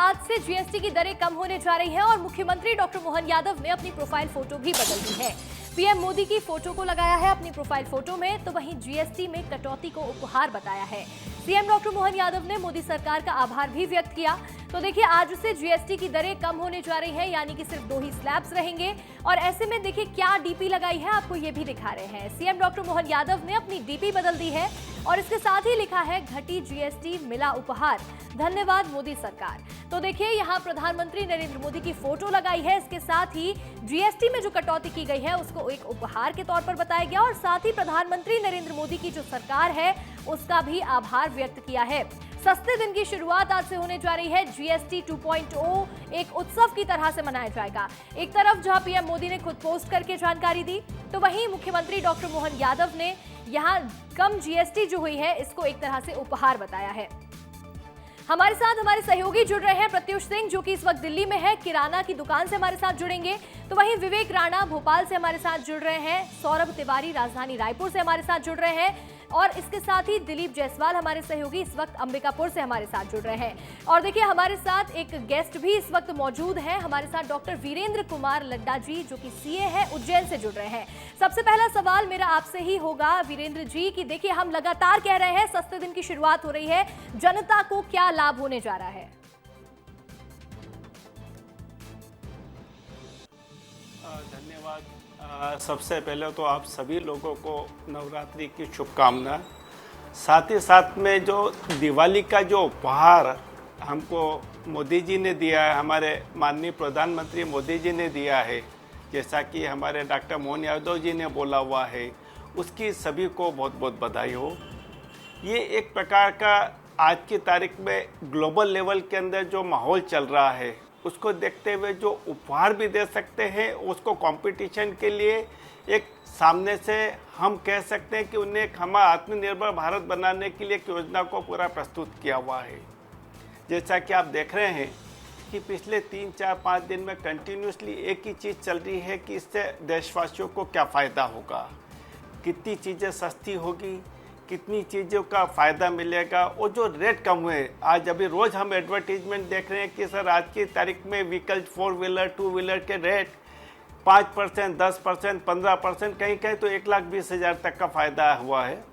आज से जीएसटी की दरें कम होने जा रही हैं और मुख्यमंत्री डॉक्टर मोहन यादव ने अपनी प्रोफाइल फोटो भी बदल दी है। पीएम मोदी की फोटो को लगाया है अपनी प्रोफाइल फोटो में, तो वहीं जीएसटी में कटौती को उपहार बताया है। सीएम डॉक्टर मोहन यादव ने मोदी सरकार का आभार भी व्यक्त किया। तो देखिए, आज से जीएसटी की दरें कम होने जा रही है, यानी कि सिर्फ 2 ही स्लैब्स रहेंगे। और ऐसे में देखिए क्या डीपी लगाई है, आपको ये भी दिखा रहे हैं। सीएम डॉक्टर मोहन यादव ने अपनी डीपी बदल दी है और इसके साथ ही लिखा है, घटी जीएसटी मिला उपहार, धन्यवाद मोदी सरकार। तो देखिए, यहाँ प्रधानमंत्री नरेंद्र मोदी की फोटो लगाई है, इसके साथ ही जीएसटी में जो कटौती की गई है उसको एक उपहार के तौर पर बताया गया और साथ ही प्रधानमंत्री नरेंद्र मोदी की जो सरकार है उसका भी आभार व्यक्त किया है। सस्ते दिन की शुरुआत आज से होने जा रही है। जीएसटी 2.0 एक उत्सव की तरह से मनाया जाएगा। एक तरफ जहां पीएम मोदी ने खुद पोस्ट करके जानकारी दी, तो वहीं मुख्यमंत्री डॉक्टर मोहन यादव ने यहां कम जीएसटी जो हुई है इसको एक तरह से उपहार बताया है। हमारे साथ हमारे सहयोगी जुड़ रहे हैं, प्रत्युष सिंह जो कि इस वक्त दिल्ली में है, किराना की दुकान से हमारे साथ जुड़ेंगे। तो वहीं विवेक राणा भोपाल से हमारे साथ जुड़ रहे हैं, सौरभ तिवारी राजधानी रायपुर से हमारे साथ जुड़ रहे हैं और इसके साथ ही दिलीप जायसवाल हमारे सहयोगी इस वक्त अंबिकापुर से हमारे साथ जुड़ रहे हैं। और देखिए, हमारे साथ एक गेस्ट भी इस वक्त मौजूद है, हमारे साथ डॉक्टर वीरेंद्र कुमार लड्डा जी जो कि सीए है, उज्जैन से जुड़ रहे हैं। सबसे पहला सवाल मेरा आपसे ही होगा वीरेंद्र जी कि देखिए, हम लगातार कह रहे हैं सस्ते दिन की शुरुआत हो रही है, जनता को क्या लाभ होने जा रहा है? धन्यवाद। सबसे पहले तो आप सभी लोगों को नवरात्रि की शुभकामना। साथ ही साथ में जो दिवाली का जो उपहार हमको मोदी जी ने दिया है, हमारे माननीय प्रधानमंत्री मोदी जी ने दिया है, जैसा कि हमारे डॉक्टर मोहन यादव जी ने बोला हुआ है, उसकी सभी को बहुत बहुत बधाई हो। ये एक प्रकार का आज की तारीख में ग्लोबल लेवल के अंदर जो माहौल चल रहा है उसको देखते हुए जो उपहार भी दे सकते हैं, उसको कंपटीशन के लिए एक सामने से हम कह सकते हैं कि उन्हें हमारा आत्मनिर्भर भारत बनाने के लिए एक योजना को पूरा प्रस्तुत किया हुआ है। जैसा कि आप देख रहे हैं कि पिछले 3, 4, 5 दिन में कंटिन्यूसली एक ही चीज़ चल रही है कि इससे देशवासियों को क्या फ़ायदा होगा, कितनी चीज़ें सस्ती होगी, कितनी चीज़ों का फ़ायदा मिलेगा और जो रेट कम हुए। आज अभी रोज़ हम एडवर्टीजमेंट देख रहे हैं कि सर आज की तारीख में व्हीकल 4 व्हीलर 2 व्हीलर के रेट 5%, 10%, 15%, कहीं कहीं तो 1,20,000 तक का फ़ायदा हुआ है।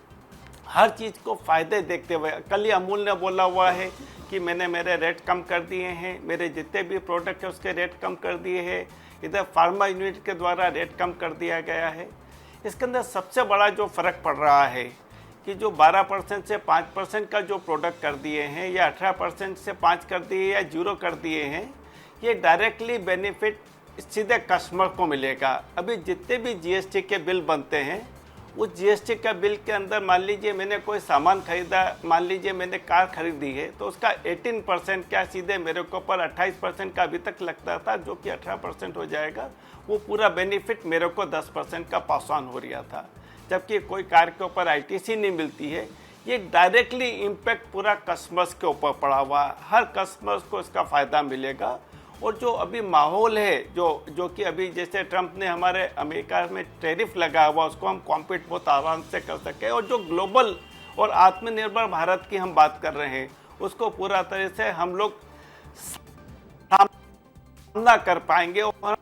हर चीज़ को फ़ायदे देखते हुए कल ही अमूल ने बोला हुआ है कि मैंने मेरे रेट कम कर दिए हैं, मेरे जितने भी प्रोडक्ट है उसके रेट कम कर दिए हैं। इधर फार्मा यूनिट के द्वारा रेट कम कर दिया गया है। इसके अंदर सबसे बड़ा जो फ़र्क पड़ रहा है कि जो 12% से 5% का जो प्रोडक्ट कर दिए हैं या 18% से 5 कर दिए या 0 कर दिए हैं, ये डायरेक्टली बेनिफिट सीधे कस्टमर को मिलेगा। अभी जितने भी जीएसटी के बिल बनते हैं, उस जीएसटी का बिल के अंदर मान लीजिए मैंने कोई सामान खरीदा, मान लीजिए मैंने कार खरीदी है, तो उसका 18% क्या सीधे मेरे को पर 28% का अभी तक लगता था, जो कि 18% हो जाएगा। वो पूरा बेनिफिट मेरे को 10% का पास ऑन हो रहा था। जबकि कोई कार के ऊपर आईटीसी नहीं मिलती है। ये डायरेक्टली इम्पैक्ट पूरा कस्टमर्स के ऊपर पड़ा हुआ है, हर कस्टमर्स को इसका फ़ायदा मिलेगा। और जो अभी माहौल है जो कि अभी जैसे ट्रंप ने हमारे अमेरिका में टैरिफ लगाया हुआ, उसको हम कॉम्पीट बहुत आराम से कर सकें और जो ग्लोबल और आत्मनिर्भर भारत की हम बात कर रहे हैं उसको पूरा तरह से हम लोग सामना कर पाएंगे। और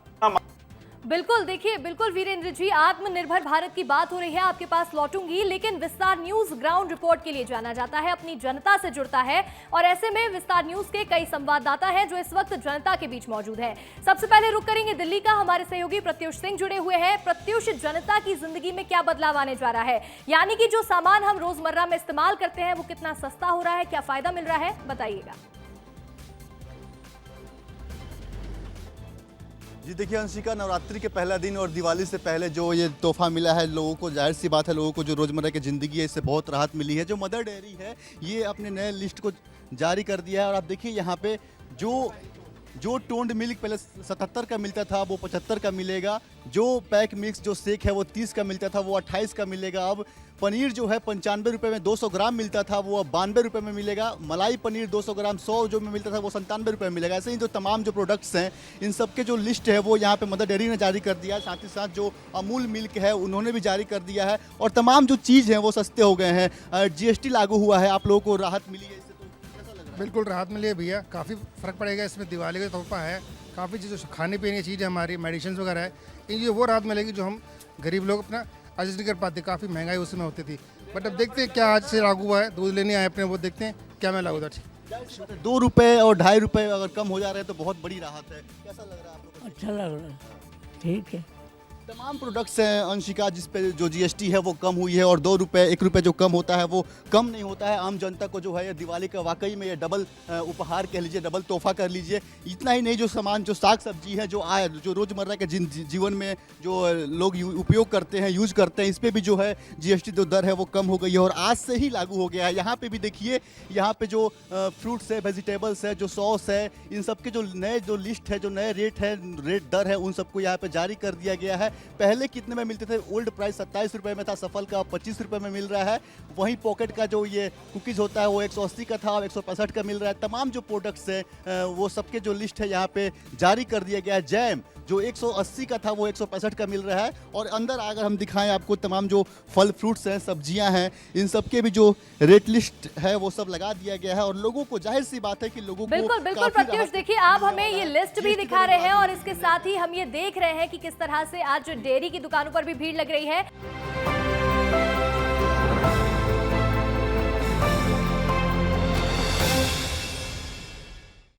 बिल्कुल, देखिए बिल्कुल वीरेंद्र जी, आत्मनिर्भर भारत की बात हो रही है, आपके पास लौटूंगी, लेकिन विस्तार न्यूज ग्राउंड रिपोर्ट के लिए जाना जाता है, अपनी जनता से जुड़ता है और ऐसे में विस्तार न्यूज के कई संवाददाता हैं जो इस वक्त जनता के बीच मौजूद हैं। सबसे पहले रुक करेंगे दिल्ली का, हमारे सहयोगी प्रत्युष सिंह जुड़े हुए हैं। प्रत्युष, जनता की जिंदगी में क्या बदलाव आने जा रहा है, यानी कि जो सामान हम रोजमर्रा में इस्तेमाल करते हैं वो कितना सस्ता हो रहा है, क्या फायदा मिल रहा है, बताइएगा। जी देखिए अंशिका, नवरात्रि के पहला दिन और दिवाली से पहले जो ये तोहफा मिला है लोगों को, जाहिर सी बात है लोगों को जो रोज़मर्रा की ज़िंदगी है इससे बहुत राहत मिली है। जो मदर डेयरी है ये अपने नए लिस्ट को जारी कर दिया है और आप देखिए यहाँ पे जो टोन्ड मिल्क पहले 77 का मिलता था वो 75 का मिलेगा। जो पैक मिक्स जो शेक है वो 30 का मिलता था वो 28 का मिलेगा। अब पनीर जो है 95 रुपये में 200 ग्राम मिलता था वो अब 92 रुपये में मिलेगा। मलाई पनीर 200 ग्राम 100 जो में मिलता था वो 97 रुपये में मिलेगा। ऐसे ही जो तमाम जो प्रोडक्ट्स हैं इन सब के जो लिस्ट है वो यहाँ पे मदर डेयरी ने जारी कर दिया है। साथ ही साथ जो अमूल मिल्क है उन्होंने भी जारी कर दिया है और तमाम जो चीज़ हैं वो सस्ते हो गए हैं। जीएसटी लागू हुआ है, आप लोगों को राहत मिली है, इससे तो कैसा लग रहा है? बिल्कुल राहत मिली है भैया, काफ़ी फ़र्क पड़ेगा इसमें। दिवाली का तोहफा है, काफ़ी चीज़ जो खाने पीने की चीज़ है हमारी, मेडिसिन वगैरह है, इन चीज़ों वो राहत मिलेगी जो हम गरीब लोग अपना एडजस्ट नहीं कर पाते। काफ़ी महंगाई उस समय होती थी, बट अब देखते हैं क्या आज से लागू हुआ है। दूध लेने आए अपने, वो देखते हैं क्या मैं लागू होता है। 2 रुपए और 2.5 रुपए अगर कम हो जा रहे हैं तो बहुत बड़ी राहत है। कैसा लग रहा है आप लोगों को? अच्छा लग रहा है, ठीक है। तमाम प्रोडक्ट्स हैं अंशिका जिस पे जो जीएसटी है वो कम हुई है, और 2 रुपए 1 रुपए जो कम होता है वो कम नहीं होता है। आम जनता को जो है ये दिवाली का वाकई में ये डबल उपहार कह लीजिए, डबल तोहफा कर लीजिए। इतना ही नहीं, जो सामान जो साग सब्जी है जो आए जो रोज़मर्रा के जीवन में जो लोग उपयोग करते हैं, यूज करते हैं, इस पर भी जो है जीएसटी जो दर है वो कम हो गई है और आज से ही लागू हो गया है। यहाँ पे भी देखिए, यहाँ पे जो फ्रूट्स है, वेजिटेबल्स है, जो सॉस है, इन सब के जो नए जो लिस्ट है, जो नए रेट है, रेट दर है, उन सबको यहाँ पे जारी कर दिया गया है। पहले कितने में मिलते थे? ओल्ड प्राइस 27 रुपए में था सफल का, 25 रुपए में मिल रहा है। वहीं पॉकेट का जो ये कुकीज होता है वो 180 का था, 165 का मिल रहा है। तमाम जो प्रोडक्ट्स हैं वो सबके जो लिस्ट है यहाँ पे जारी कर दिया गया है। जैम जो 180 का था वो 165 का मिल रहा है। और अंदर अगर हम दिखाएं आपको, तमाम जो फल फ्रूट्स हैं, सब्जियां हैं, इन सब के भी जो रेट लिस्ट है वो सब लगा दिया गया है। और लोगों को जाहिर सी बात है कि लोगों को बिल्कुल बिल्कुल प्रत्युष, देखिए आप हमें ये लिस्ट भी दिखा रहे हैं और इसके साथ ही हम ये देख रहे हैं कि किस तरह से आज डेयरी की दुकानों पर भी भीड़ लग रही है।